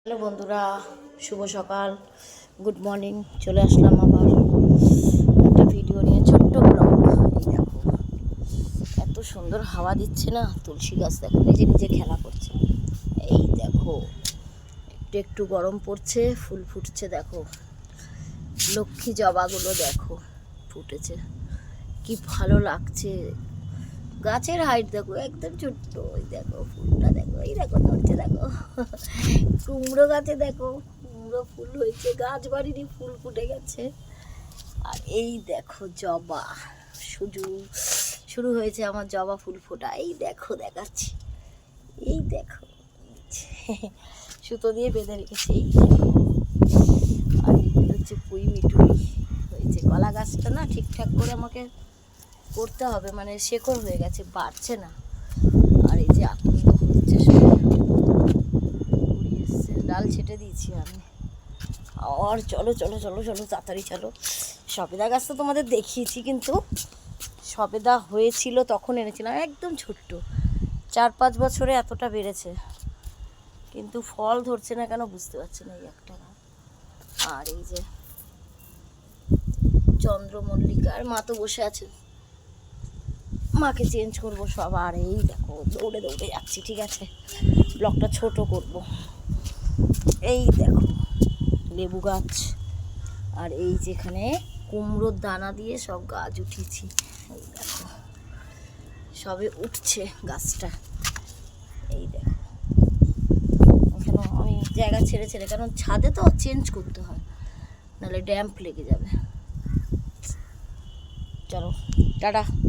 Hello বন্ধুরা, শুভ সকাল, good morning. চলে আসলাম আবার একটা ভিডিও নিয়ে, ছোট্ট ব্লগ। এই দেখো এত সুন্দর হাওয়া দিচ্ছে না, তুলসী গাছ দেখো নিজে নিজে খেলা করছে। এই দেখো একটু একটু গরম পড়ছে, ফুল ফুটছে দেখো, লক্ষ্মী জবাগুলো দেখো ফুটেছে, কি ভালো লাগছে। গাছের হাইট দেখো একদম ছোট্ট, ওই দেখো ফুলটা দেখো, এই দেখো ধরছে দেখো। কুমড়ো গাছে দেখো কুমড়ো ফুল হয়েছে, গাছ বাড়িরই ফুল ফুটে গেছে। আর এই দেখো জবা, শুধু শুরু হয়েছে আমার জবা ফুল ফোটা। এই দেখো দেখাচ্ছি, এই দেখো সুতো দিয়ে বেঁধে রেখেছে। এই দেখো, আর এইগুলো হচ্ছে পুঁই মিটুই হয়েছে। কলা গাছটা না ঠিকঠাক করে আমাকে করতে হবে, মানে শেকড় হয়ে গেছে, বাড়ছে না। আর এই যে আতঙ্ক হচ্ছে, উড়িয়ে এসছে, ডাল ছেটে দিয়েছি আমি। আর চলো চলো চলো চলো তাড়াতাড়ি চলো। সবেদা গাছ তো তোমাদের দেখিয়েছি, কিন্তু সবেদা হয়েছিল তখন এনেছিলাম, একদম ছোট্ট, 4-5 বছরে এতটা বেড়েছে, কিন্তু ফল ধরছে না কেন বুঝতে পারছি না। এই একটা, আর এই যে চন্দ্রমল্লিকা, আর মা তো বসে আছে, মাকে চেঞ্জ করবো সব। আর এই দেখো দৌড়ে দৌড়ে যাচ্ছি, ঠিক আছে ব্লগটা ছোট করব। এই দেখো লেবু গাছ, আর এই যেখানে কুমড়োর দানা দিয়ে সব গাছ উঠিয়েছি। এই দেখো সবে উঠছে গাছটা। এই দেখো এখানে আমি জায়গা ছেড়ে ছেড়ে, কারণ ছাদে তো চেঞ্জ করতে হয়, নাহলে ড্যাম্প লেগে যাবে। চলো টাটা।